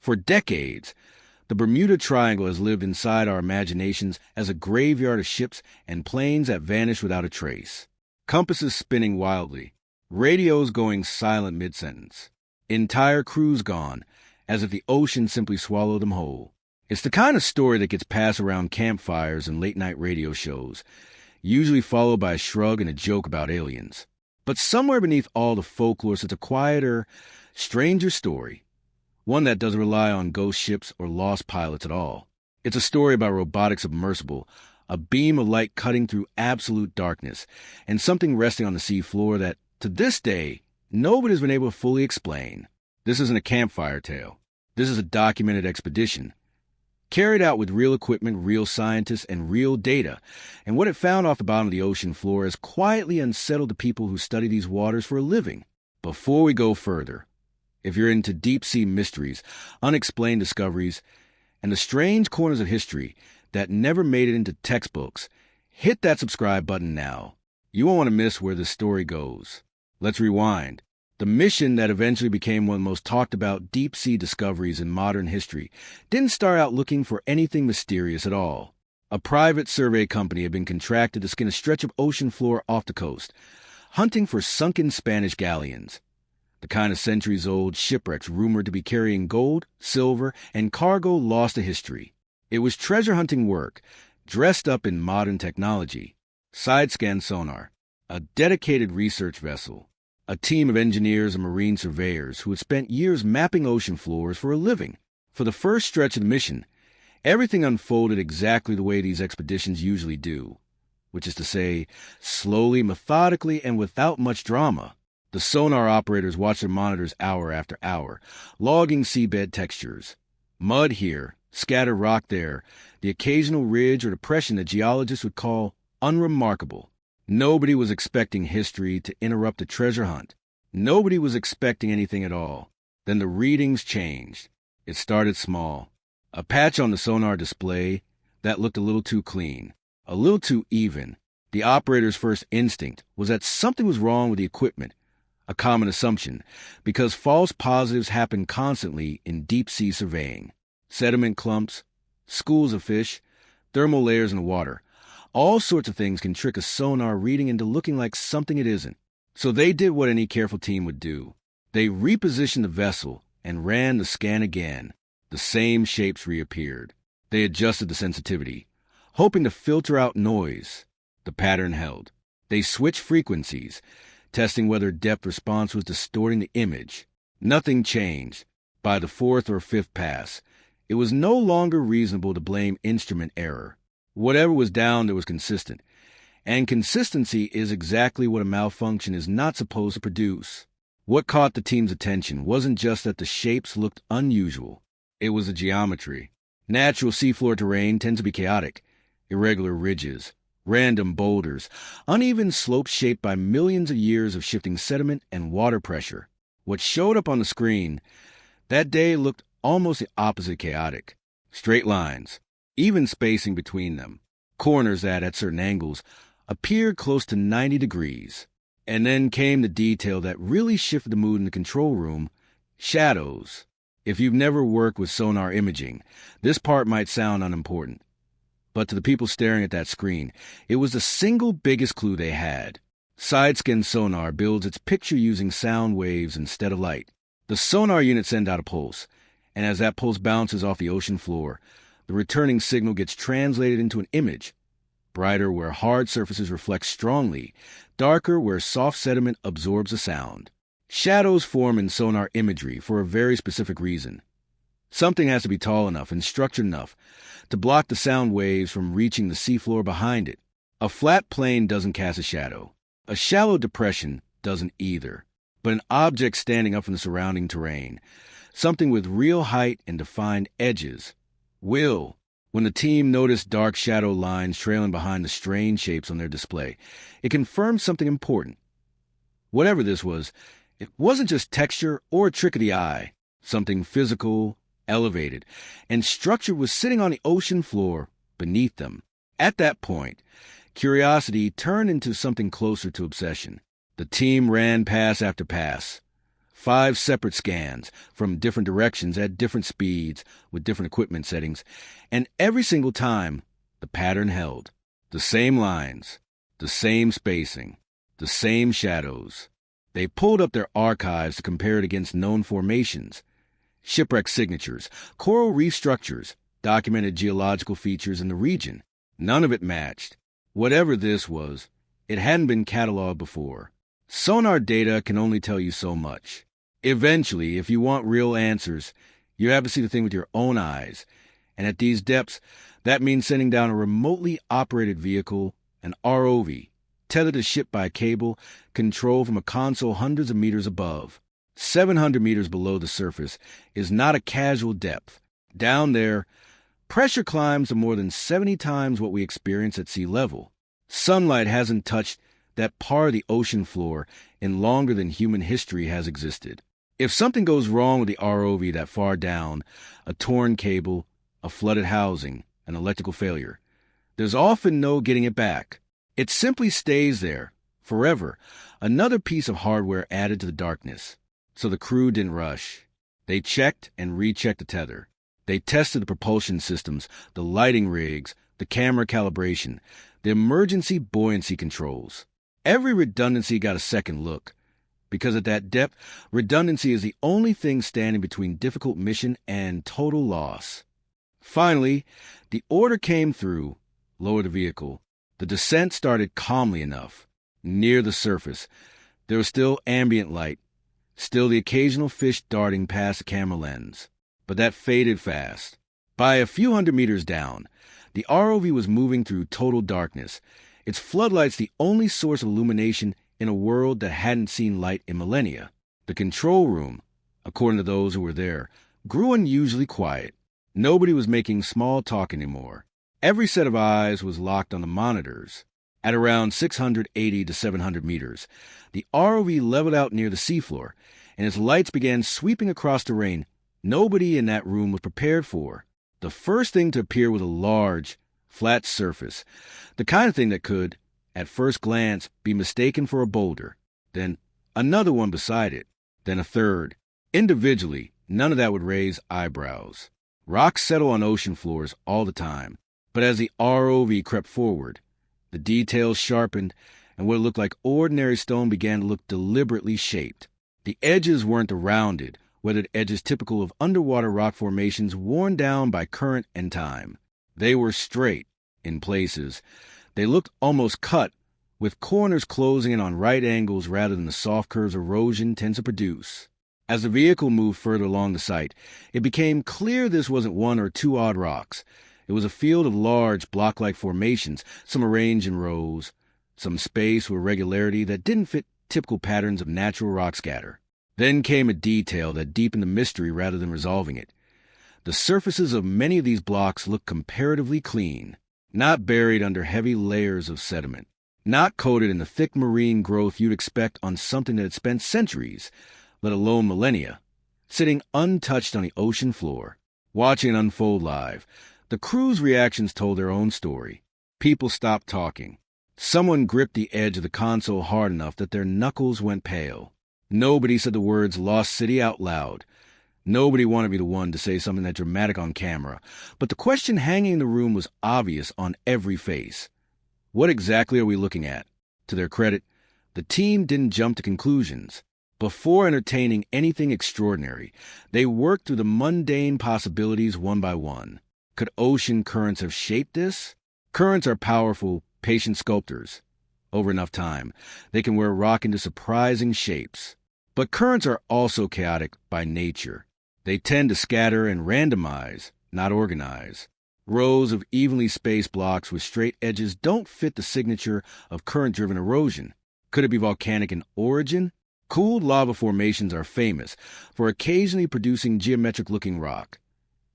For decades, the Bermuda Triangle has lived inside our imaginations as a graveyard of ships and planes that vanish without a trace. Compasses spinning wildly, radios going silent mid-sentence, entire crews gone, as if the ocean simply swallowed them whole. It's the kind of story that gets passed around campfires and late-night radio shows, usually followed by a shrug and a joke about aliens. But somewhere beneath all the folklore sits a quieter, stranger story, one that doesn't rely on ghost ships or lost pilots at all. It's a story about robotic submersible, a beam of light cutting through absolute darkness, and something resting on the sea floor that, to this day, nobody's been able to fully explain. This isn't a campfire tale. This is a documented expedition, carried out with real equipment, real scientists, and real data, and what it found off the bottom of the ocean floor has quietly unsettled the people who study these waters for a living. Before we go further, if you're into deep-sea mysteries, unexplained discoveries, and the strange corners of history that never made it into textbooks, hit that subscribe button now. You won't want to miss where this story goes. Let's rewind. The mission that eventually became one of the most talked about deep-sea discoveries in modern history didn't start out looking for anything mysterious at all. A private survey company had been contracted to skin a stretch of ocean floor off the coast, hunting for sunken Spanish galleons, the kind of centuries-old shipwrecks rumored to be carrying gold, silver, and cargo lost to history. It was treasure-hunting work, dressed up in modern technology. Side-scan sonar, a dedicated research vessel, a team of engineers and marine surveyors who had spent years mapping ocean floors for a living. For the first stretch of the mission, everything unfolded exactly the way these expeditions usually do, which is to say, slowly, methodically, and without much drama. The sonar operators watched their monitors hour after hour, logging seabed textures. Mud here, scattered rock there, the occasional ridge or depression that geologists would call unremarkable. Nobody was expecting history to interrupt the treasure hunt. Nobody was expecting anything at all. Then the readings changed. It started small. A patch on the sonar display that looked a little too clean, a little too even. The operator's first instinct was that something was wrong with the equipment, a common assumption, because false positives happen constantly in deep-sea surveying. Sediment clumps, schools of fish, thermal layers in the water. All sorts of things can trick a sonar reading into looking like something it isn't. So they did what any careful team would do. They repositioned the vessel and ran the scan again. The same shapes reappeared. They adjusted the sensitivity, hoping to filter out noise. The pattern held. They switched frequencies, testing whether depth response was distorting the image. Nothing changed. By the fourth or fifth pass, it was no longer reasonable to blame instrument error. Whatever was down there was consistent, and consistency is exactly what a malfunction is not supposed to produce. What caught the team's attention wasn't just that the shapes looked unusual. It was the geometry. Natural seafloor terrain tends to be chaotic. Irregular ridges, random boulders, uneven slopes shaped by millions of years of shifting sediment and water pressure. What showed up on the screen that day looked almost the opposite chaotic. Straight lines, even spacing between them, corners that, at certain angles, appeared close to 90 degrees. And then came the detail that really shifted the mood in the control room: shadows. If you've never worked with sonar imaging, this part might sound unimportant. But to the people staring at that screen, it was the single biggest clue they had. Side-scan sonar builds its picture using sound waves instead of light. The sonar unit sends out a pulse, and as that pulse bounces off the ocean floor, the returning signal gets translated into an image, brighter where hard surfaces reflect strongly, darker where soft sediment absorbs the sound. Shadows form in sonar imagery for a very specific reason. Something has to be tall enough and structured enough to block the sound waves from reaching the seafloor behind it. A flat plane doesn't cast a shadow. A shallow depression doesn't either. But an object standing up from the surrounding terrain, something with real height and defined edges, will. When the team noticed dark shadow lines trailing behind the strange shapes on their display, it confirmed something important. Whatever this was, it wasn't just texture or a trick of the eye. Something physical, elevated, and structured was sitting on the ocean floor beneath them. At that point, curiosity turned into something closer to obsession. The team ran pass after pass, 5 separate scans from different directions at different speeds with different equipment settings, and every single time, the pattern held. The same lines, the same spacing, the same shadows. They pulled up their archives to compare it against known formations, shipwreck signatures, coral reef structures, documented geological features in the region. None of it matched. Whatever this was, it hadn't been cataloged before. Sonar data can only tell you so much. Eventually, if you want real answers, you have to see the thing with your own eyes. And at these depths, that means sending down a remotely operated vehicle, an ROV, tethered to ship by a cable, controlled from a console hundreds of meters above. 700 meters below the surface is not a casual depth. Down there, pressure climbs to more than 70 times what we experience at sea level. Sunlight hasn't touched that part of the ocean floor in longer than human history has existed. If something goes wrong with the ROV that far down, a torn cable, a flooded housing, an electrical failure, there's often no getting it back. It simply stays there, forever, another piece of hardware added to the darkness. So the crew didn't rush. They checked and rechecked the tether. They tested the propulsion systems, the lighting rigs, the camera calibration, the emergency buoyancy controls. Every redundancy got a second look, because at that depth, redundancy is the only thing standing between difficult mission and total loss. Finally, the order came through. Lower the vehicle. The descent started calmly enough. Near the surface, there was still ambient light, still the occasional fish darting past the camera lens. But that faded fast. By a few hundred meters down, the ROV was moving through total darkness, its floodlights the only source of illumination in a world that hadn't seen light in millennia. The control room, according to those who were there, grew unusually quiet. Nobody was making small talk anymore. Every set of eyes was locked on the monitors. At around 680 to 700 meters, the ROV leveled out near the seafloor, and its lights began sweeping across terrain nobody in that room was prepared for. The first thing to appear was a large, flat surface, the kind of thing that could, at first glance, be mistaken for a boulder. Then another one beside it. Then a third. Individually, none of that would raise eyebrows. Rocks settle on ocean floors all the time. But as the ROV crept forward, the details sharpened, and what looked like ordinary stone began to look deliberately shaped. The edges weren't the rounded, weathered edges typical of underwater rock formations worn down by current and time. They were straight, in places. They looked almost cut, with corners closing in on right angles rather than the soft curves erosion tends to produce. As the vehicle moved further along the site, it became clear this wasn't one or two odd rocks. It was a field of large, block-like formations, some arranged in rows, some spaced with regularity that didn't fit typical patterns of natural rock scatter. Then came a detail that deepened the mystery rather than resolving it. The surfaces of many of these blocks looked comparatively clean, not buried under heavy layers of sediment, not coated in the thick marine growth you'd expect on something that had spent centuries, let alone millennia, sitting untouched on the ocean floor. Watching it unfold live, the crew's reactions told their own story. People stopped talking. Someone gripped the edge of the console hard enough that their knuckles went pale. Nobody said the words "Lost City" out loud. Nobody wanted to be the one to say something that dramatic on camera. But the question hanging in the room was obvious on every face. What exactly are we looking at? To their credit, the team didn't jump to conclusions. Before entertaining anything extraordinary, they worked through the mundane possibilities one by one. Could ocean currents have shaped this? Currents are powerful, patient sculptors. Over enough time, they can wear rock into surprising shapes. But currents are also chaotic by nature. They tend to scatter and randomize, not organize. Rows of evenly spaced blocks with straight edges don't fit the signature of current-driven erosion. Could it be volcanic in origin? Cooled lava formations are famous for occasionally producing geometric-looking rock.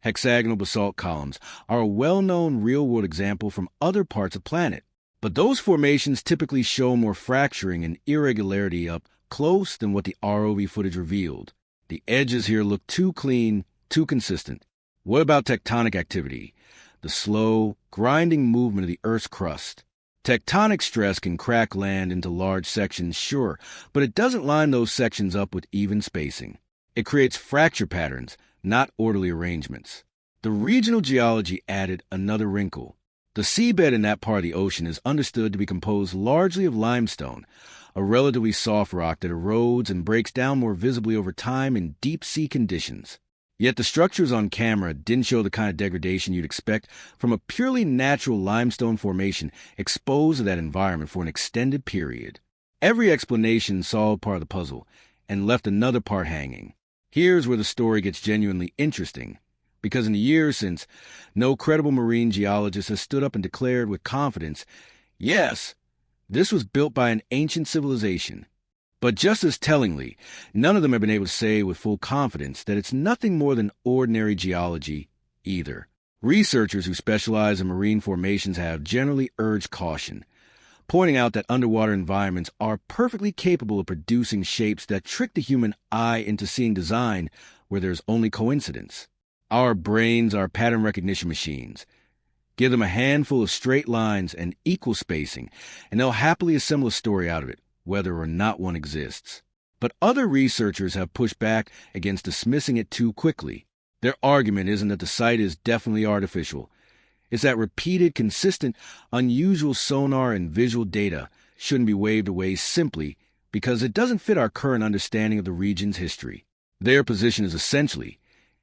Hexagonal basalt columns are a well-known real-world example from other parts of the planet. But those formations typically show more fracturing and irregularity up close than what the ROV footage revealed. The edges here look too clean, too consistent. What about tectonic activity? The slow, grinding movement of the Earth's crust. Tectonic stress can crack land into large sections, sure, but it doesn't line those sections up with even spacing. It creates fracture patterns, not orderly arrangements. The regional geology added another wrinkle. The seabed in that part of the ocean is understood to be composed largely of limestone, a relatively soft rock that erodes and breaks down more visibly over time in deep-sea conditions. Yet the structures on camera didn't show the kind of degradation you'd expect from a purely natural limestone formation exposed to that environment for an extended period. Every explanation solved part of the puzzle and left another part hanging. Here's where the story gets genuinely interesting, because in the years since, no credible marine geologist has stood up and declared with confidence, yes, this was built by an ancient civilization. But just as tellingly, none of them have been able to say with full confidence that it's nothing more than ordinary geology either. Researchers who specialize in marine formations have generally urged caution, pointing out that underwater environments are perfectly capable of producing shapes that trick the human eye into seeing design where there's only coincidence. Our brains are pattern recognition machines. Give them a handful of straight lines and equal spacing, and they'll happily assemble a story out of it, whether or not one exists. But other researchers have pushed back against dismissing it too quickly. Their argument isn't that the site is definitely artificial. It's that repeated, consistent, unusual sonar and visual data shouldn't be waved away simply because it doesn't fit our current understanding of the region's history. Their position is essentially,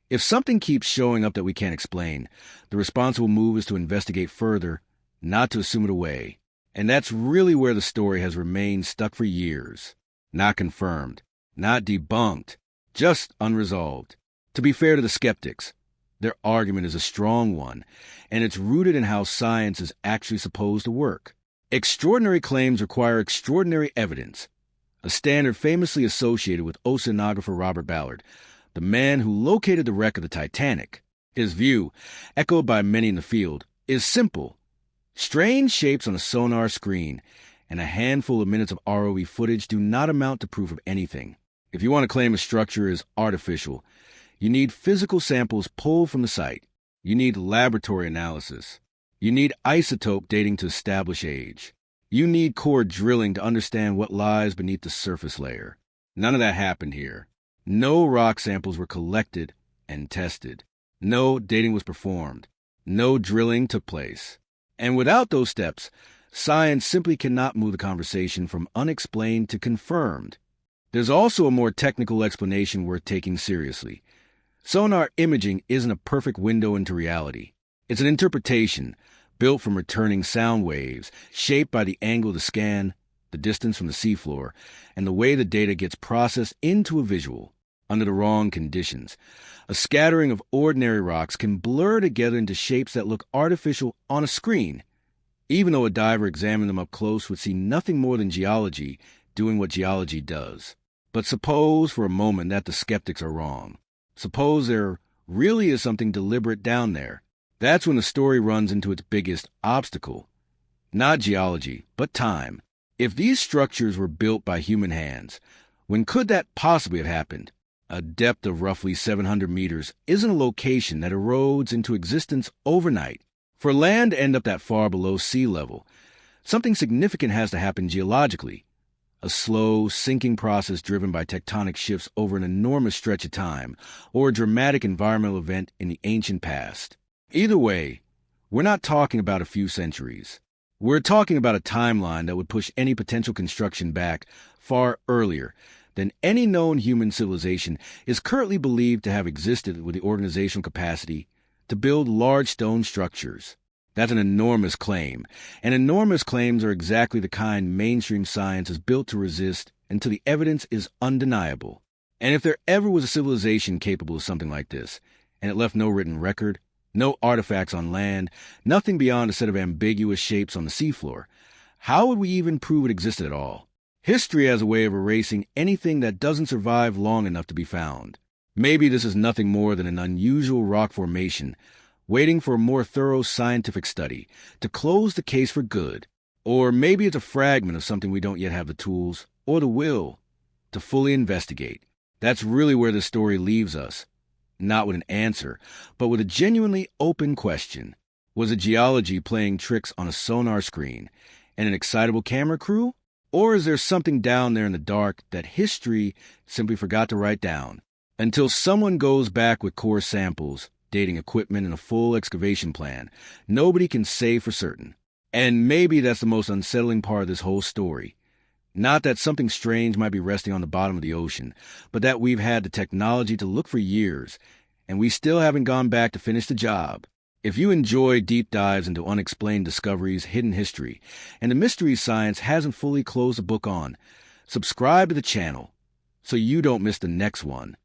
if something keeps showing up that we can't explain, the responsible move is to investigate further, not to assume it away. And that's really where the story has remained stuck for years. Not confirmed, not debunked, just unresolved. To be fair to the skeptics, their argument is a strong one, and it's rooted in how science is actually supposed to work. Extraordinary claims require extraordinary evidence, a standard famously associated with oceanographer Robert Ballard, the man who located the wreck of the Titanic. His view, echoed by many in the field, is simple. Strange shapes on a sonar screen and a handful of minutes of ROV footage do not amount to proof of anything. If you want to claim a structure is artificial, you need physical samples pulled from the site. You need laboratory analysis. You need isotope dating to establish age. You need core drilling to understand what lies beneath the surface layer. None of that happened here. No rock samples were collected and tested. No dating was performed. No drilling took place. And without those steps, science simply cannot move the conversation from unexplained to confirmed. There's also a more technical explanation worth taking seriously. Sonar imaging isn't a perfect window into reality. It's an interpretation built from returning sound waves, shaped by the angle of the scan, the distance from the seafloor, and the way the data gets processed into a visual. Under the wrong conditions, a scattering of ordinary rocks can blur together into shapes that look artificial on a screen, even though a diver examining them up close would see nothing more than geology doing what geology does. But suppose for a moment that the skeptics are wrong. Suppose there really is something deliberate down there. That's when the story runs into its biggest obstacle. Not geology, but time. If these structures were built by human hands, when could that possibly have happened? A depth of roughly 700 meters isn't a location that erodes into existence overnight. For land to end up that far below sea level, something significant has to happen geologically. A slow, sinking process driven by tectonic shifts over an enormous stretch of time, or a dramatic environmental event in the ancient past. Either way, we're not talking about a few centuries. We're talking about a timeline that would push any potential construction back far earlier than any known human civilization is currently believed to have existed with the organizational capacity to build large stone structures. That's an enormous claim, and enormous claims are exactly the kind mainstream science is built to resist until the evidence is undeniable. And if there ever was a civilization capable of something like this, and it left no written record, no artifacts on land, nothing beyond a set of ambiguous shapes on the seafloor, how would we even prove it existed at all? History has a way of erasing anything that doesn't survive long enough to be found. Maybe this is nothing more than an unusual rock formation, waiting for a more thorough scientific study to close the case for good. Or maybe it's a fragment of something we don't yet have the tools or the will to fully investigate. That's really where the story leaves us. Not with an answer, but with a genuinely open question. Was it geology playing tricks on a sonar screen? and an excitable camera crew? Or is there something down there in the dark that history simply forgot to write down? Until someone goes back with core samples, dating equipment, and a full excavation plan, nobody can say for certain. And maybe that's the most unsettling part of this whole story. Not that something strange might be resting on the bottom of the ocean, but that we've had the technology to look for years, and we still haven't gone back to finish the job. If you enjoy deep dives into unexplained discoveries, hidden history, and the mysteries science hasn't fully closed the book on, subscribe to the channel so you don't miss the next one.